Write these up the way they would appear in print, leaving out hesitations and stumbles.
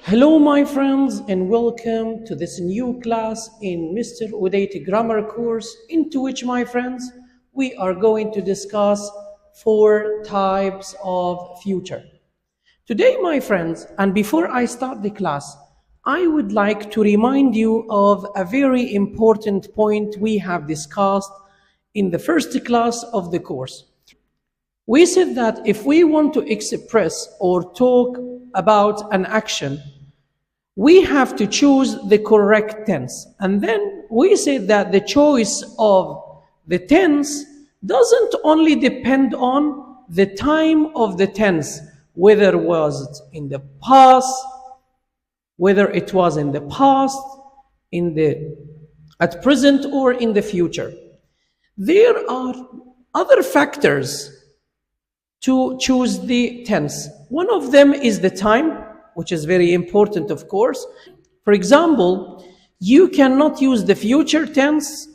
Hello my friends and welcome to this new class in Mr. Udait grammar course, into which my friends we are going to discuss 4 types of future. Today my friends, and before I start the class, I would like to remind you of a very important point we have discussed in the first class of the course. We said that if we want to express or talk about an action, we have to choose the correct tense. And then we said that the choice of the tense doesn't only depend on the time of the tense, whether it was in the past, at present, or in the future. There are other factors to choose the tense. One of them is the time, which is very important, of course. For example, you cannot use the future tense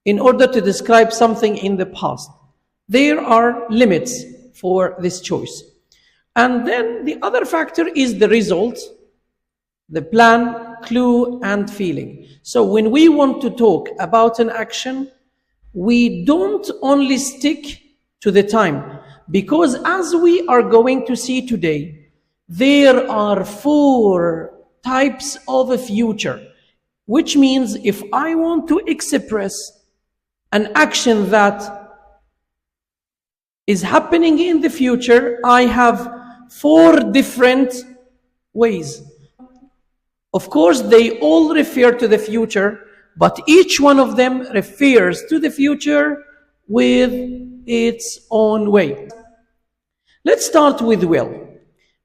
in order to describe something in the past. There are limits for this choice. And then the other factor is the result, the plan, clue, and feeling. So when we want to talk about an action, we don't only stick to the time, because as we are going to see today, there are 4 types of a future, which means if I want to express an action that is happening in the future, I have 4 different ways. Of course, they all refer to the future, but each one of them refers to the future with its own way. Let's start with will.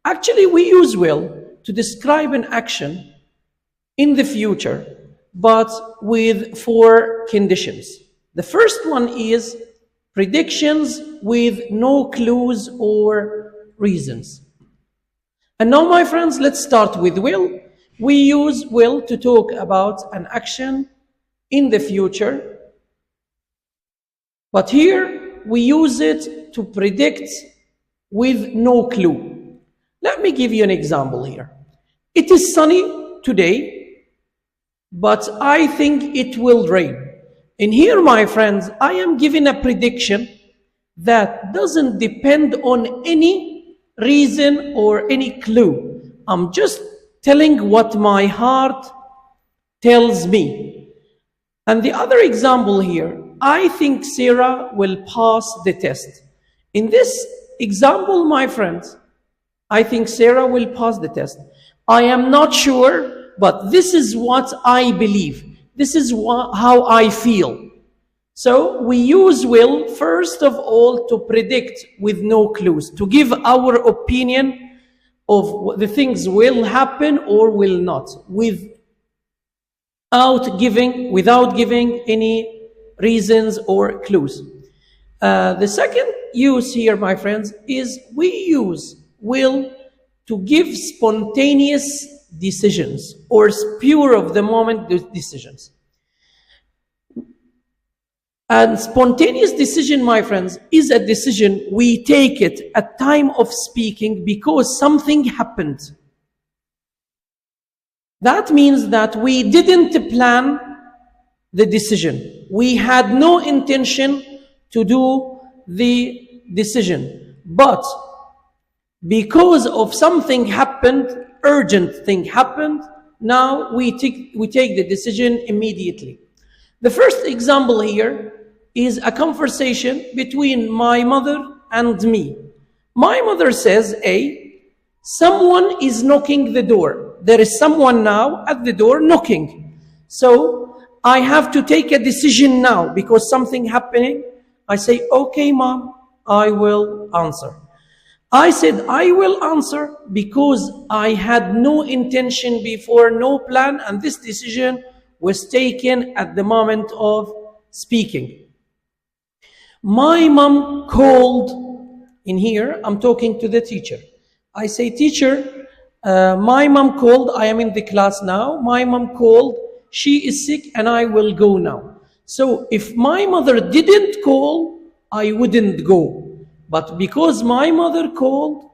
Actually, we use will to describe an action in the future, but with 4 conditions. The first one is predictions with no clues or reasons. And now, my friends, let's start with will. We use will to talk about an action in the future, but here we use it to predict with no clue. Let me give you an example here. It is sunny today, but I think it will rain. And here, my friends, I am giving a prediction that doesn't depend on any reason or any clue. I'm just telling what my heart tells me. And the other example here, I think Sarah will pass the test. In this example, my friends, I think Sarah will pass the test. I am not sure, but this is what I believe. This is how I feel. So we use will, first of all, to predict with no clues, to give our opinion of the things will happen or will not, without giving any reasons or clues. The second use here, my friends, is we use will to give spontaneous decisions or spur of the moment decisions. And spontaneous decision, my friends, is a decision we take it at time of speaking because something happened. That means that we didn't plan the decision. We had no intention to do the decision. But because of something happened, urgent thing happened, now we take the decision immediately. The first example here is a conversation between my mother and me. My mother says, someone is knocking the door. There is someone now at the door knocking. So I have to take a decision now because something happening. I say, okay, mom, I will answer. I said, I will answer because I had no intention before, no plan, and this decision was taken at the moment of speaking. My mom called. In here, I'm talking to the teacher. I say, teacher, my mom called. I am in the class now. My mom called. She is sick and I will go now. So if my mother didn't call, I wouldn't go. But because my mother called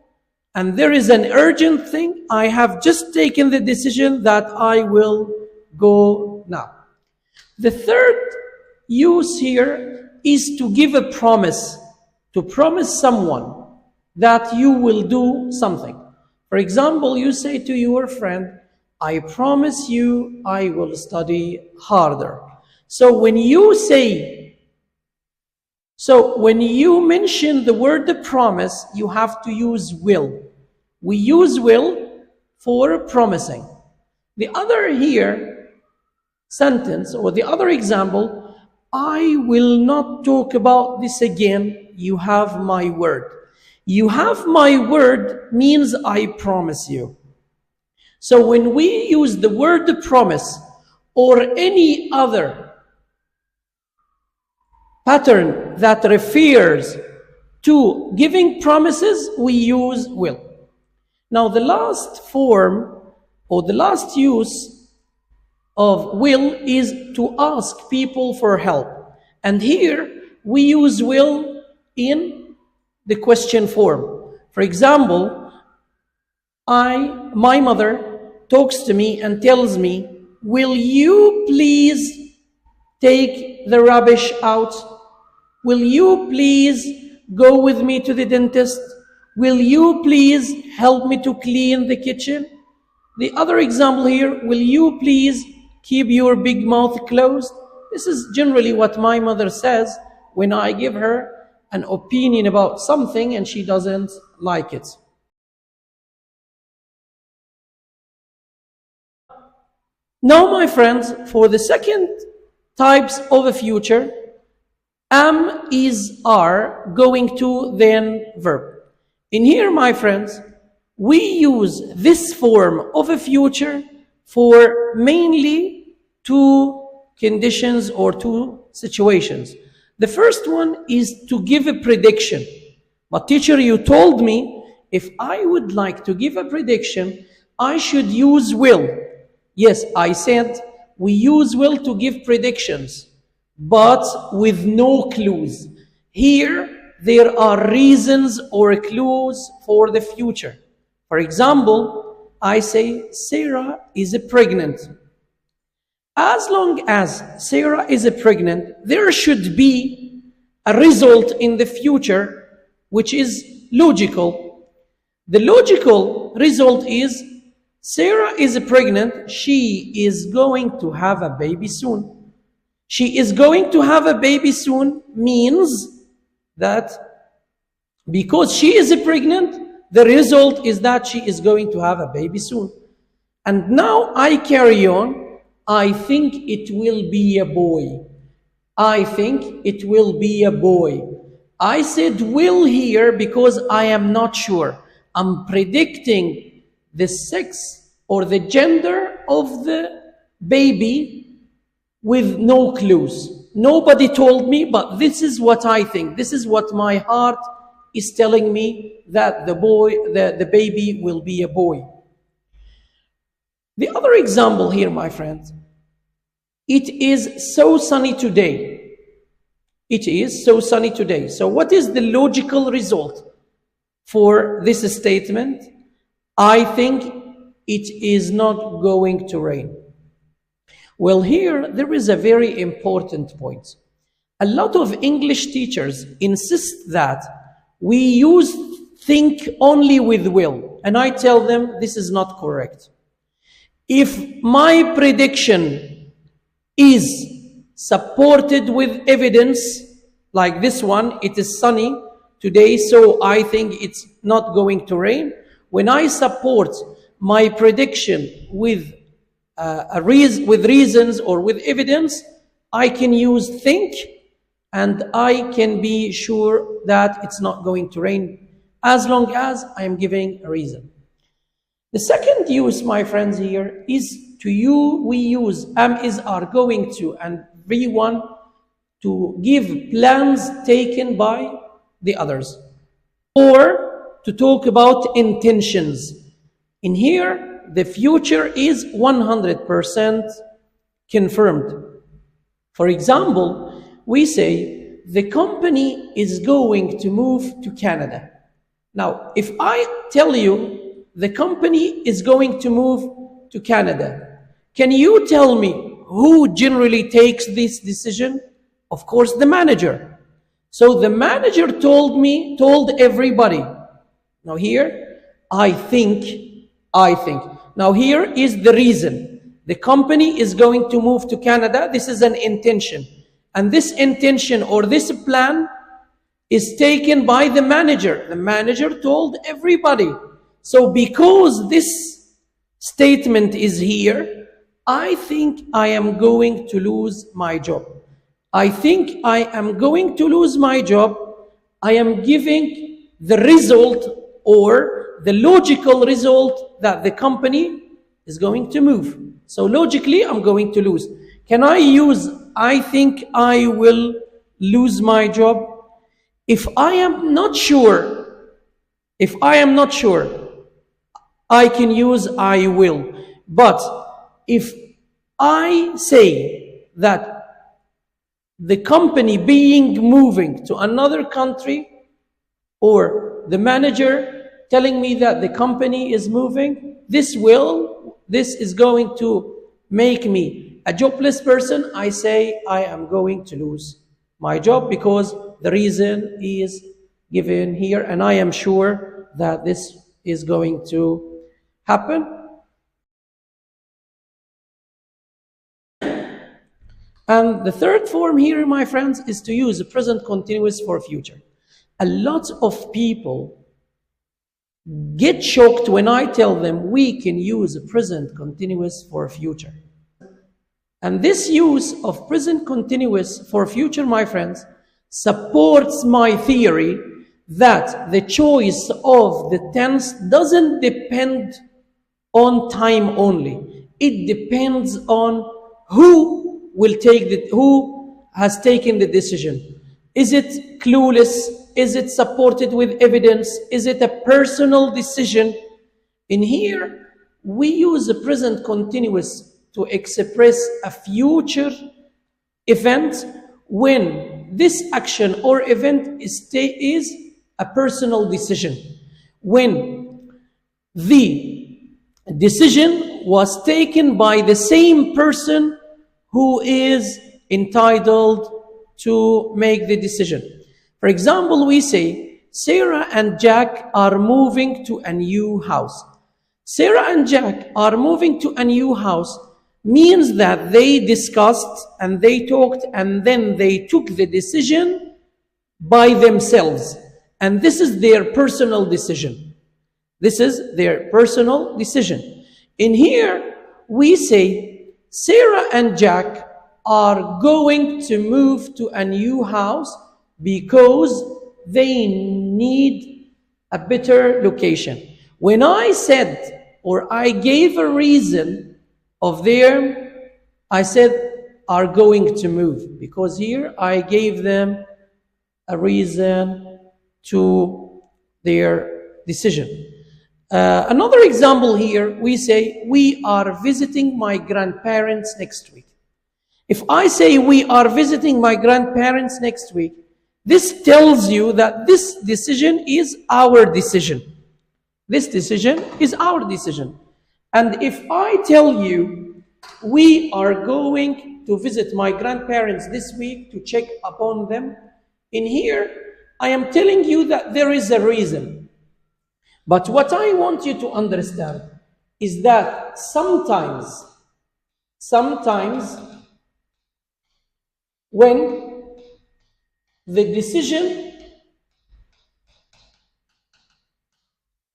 and there is an urgent thing, I have just taken the decision that I will go now. The third use here is to give a promise, to promise someone that you will do something. For example, you say to your friend, I promise you I will study harder. So when you mention the word promise, you have to use will. We use will for promising. The other here sentence, or the other example, I will not talk about this again. You have my word. You have my word means I promise you. So when we use the word promise or any other pattern that refers to giving promises, we use will. Now the last form or the last use of will is to ask people for help. And here we use will in the question form. For example, my mother talks to me and tells me, will you please take the rubbish out? Will you please go with me to the dentist? Will you please help me to clean the kitchen? The other example here, will you please keep your big mouth closed? This is generally what my mother says when I give her an opinion about something and she doesn't like it. Now, my friends, for the second types of a future, am, is, are, going to, then, verb. In here, my friends, we use this form of a future for mainly two conditions or two situations. The first one is to give a prediction. But teacher, you told me if I would like to give a prediction, I should use will. Yes, I said we use will to give predictions, but with no clues. Here, there are reasons or clues for the future. For example, I say Sarah is pregnant. As long as Sarah is pregnant, there should be a result in the future which is logical. The logical result is Sarah is pregnant. She is going to have a baby soon. She is going to have a baby soon means that because she is pregnant, the result is that she is going to have a baby soon. And now I carry on. I think it will be a boy. I think it will be a boy. I said will here because I am not sure. I'm predicting the sex or the gender of the baby with no clues. Nobody told me, but this is what I think. This is what my heart is telling me, that the baby will be a boy. The other example here, my friends, it is so sunny today. It is so sunny today. So what is the logical result for this statement? I think it is not going to rain. Well, here there is a very important point. A lot of English teachers insist that we use think only with will. And I tell them this is not correct. If my prediction is supported with evidence, like this one, it is sunny today, so I think it's not going to rain. When I support my prediction with reasons or with evidence, I can use think, and I can be sure that it's not going to rain as long as I am giving a reason. The second use, my friends, here is we use am, is, are, going to, and V1 to give plans taken by the others, or to talk about intentions. In here, the future is 100% confirmed. For example, we say the company is going to move to Canada. Now, if I tell you the company is going to move to Canada, can you tell me who generally takes this decision? Of course, the manager. So the manager told everybody. Now here, I think. Now here is the reason. The company is going to move to Canada. This is an intention. And this intention or this plan is taken by the manager. The manager told everybody. So because this statement is here, I think I am going to lose my job. I think I am going to lose my job. I am giving the result or the logical result that the company is going to move. So logically, I'm going to lose. Can I use, I think I will lose my job? If I am not sure, I can use I will. But if I say that the company moving to another country, or the manager telling me that the company is moving, this is going to make me a jobless person, I say I am going to lose my job because the reason is given here, and I am sure that this is going to happen. And the third form here, my friends, is to use the present continuous for future. A lot of people get shocked when I tell them we can use the present continuous for future. And this use of present continuous for future, my friends, supports my theory that the choice of the tense doesn't depend on time only. It depends on who has taken the decision. Is it clueless? Is it supported with evidence? Is it a personal decision? In here, we use the present continuous to express a future event when this action or event is a personal decision. When the decision was taken by the same person who is entitled to make the decision. For example, we say, Sarah and Jack are moving to a new house. Sarah and Jack are moving to a new house means that they discussed and they talked and then they took the decision by themselves. And this is their personal decision. This is their personal decision. In here, we say, Sarah and Jack are going to move to a new house because they need a better location. When I said, or I gave a reason of their, I said, are going to move, because here I gave them a reason to their decision. Another example here, we say, we are visiting my grandparents next week. If I say we are visiting my grandparents next week, this tells you that this decision is our decision. This decision is our decision. And if I tell you, we are going to visit my grandparents this week to check upon them, in here, I am telling you that there is a reason. But what I want you to understand is that sometimes when the decision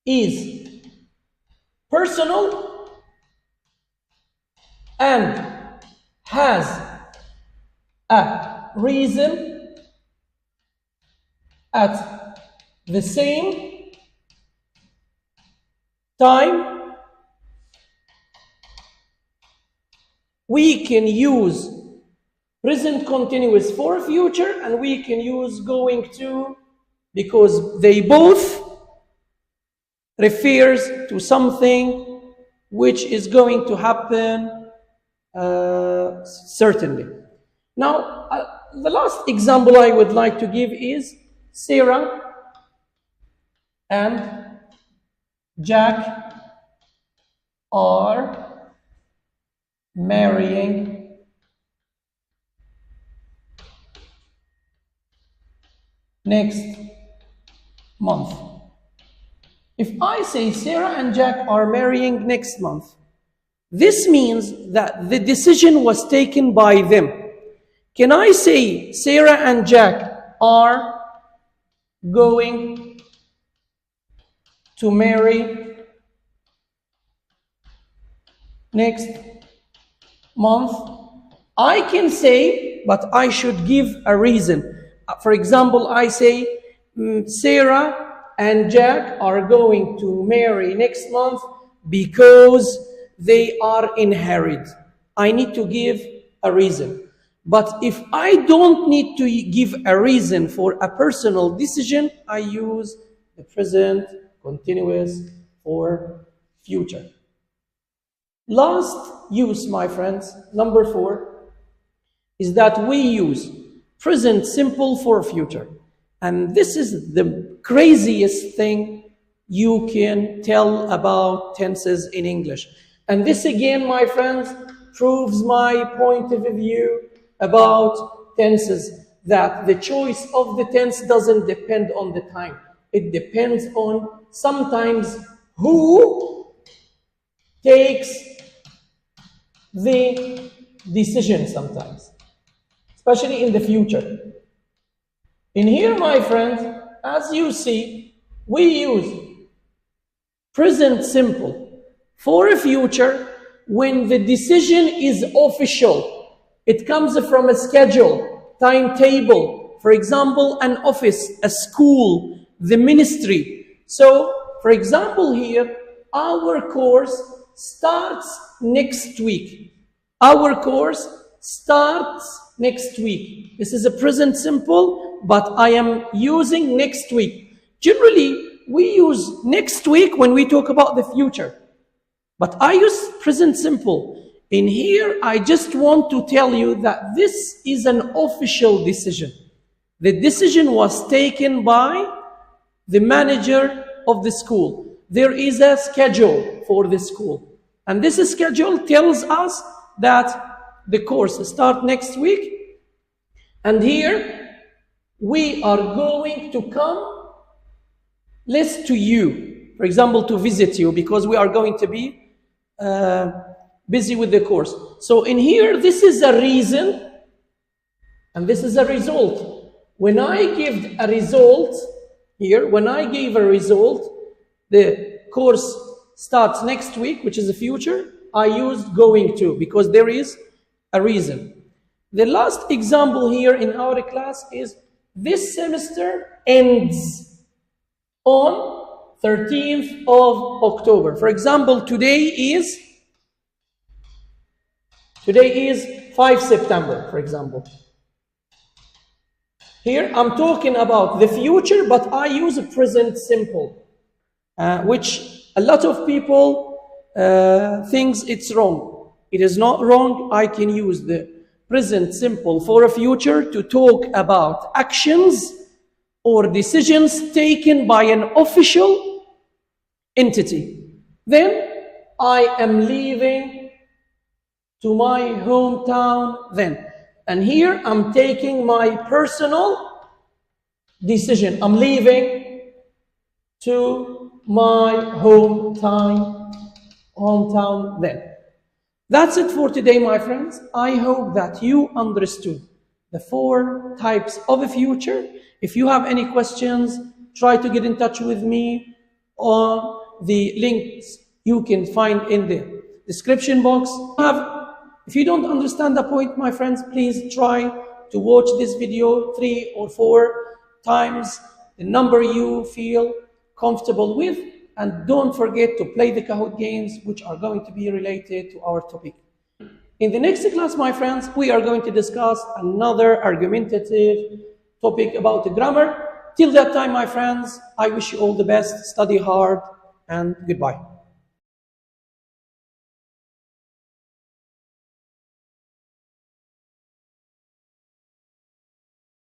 is personal and has a reason at the same time, we can use present continuous for future and we can use going to, because they both refers to something which is going to happen certainly. Now, the last example I would like to give is Sarah and Jack are marrying next month. If I say Sarah and Jack are marrying next month, this means that the decision was taken by them. Can I say Sarah and Jack are going to marry next month? I can say, but I should give a reason. For example, I say Sarah and Jack are going to marry next month because they are inherited. I need to give a reason. But if I don't need to give a reason for a personal decision, I use the present continuous for future. Last use, my friends, number 4, is that we use present simple for future. And this is the craziest thing you can tell about tenses in English. And this again, my friends, proves my point of view about tenses, that the choice of the tense doesn't depend on the time. It depends on sometimes who takes the decision sometimes, especially in the future. In here, my friends, as you see, we use present simple for a future when the decision is official. It comes from a schedule, timetable. For example, an office, a school, the ministry. So, for example here, our course starts next week. Our course starts next week. This is a present simple, but I am using next week. Generally, we use next week when we talk about the future. But I use present simple. In here, I just want to tell you that this is an official decision. The decision was taken by the manager of the school. There is a schedule for the school. And this schedule tells us that the course starts next week. And here, we are going to come list to you. For example, to visit you, because we are going to be busy with the course. So in here, this is a reason, and this is a result. When I give a result here, when I gave a result, the course starts next week, which is the future, I used going to, because there is a reason. The last example here in our class is this semester ends on 13th of October. For example, today is 5 September, for example. Here I'm talking about the future, but I use a present simple, which a lot of people thinks it's wrong. It is not wrong. I can use the present simple for a future to talk about actions or decisions taken by an official entity. Then I am leaving to my hometown then. And here I'm taking my personal decision. I'm leaving to my hometown then. That's it for today, my friends. I hope that you understood the 4 types of a future. If you have any questions, try to get in touch with me on the links you can find in the description box. If you don't understand the point, my friends, please try to watch this video 3 or 4 times, the number you feel comfortable with, and don't forget to play the Kahoot games, which are going to be related to our topic. In the next class, my friends, we are going to discuss another argumentative topic about the grammar. Till that time, my friends, I wish you all the best, study hard, and goodbye.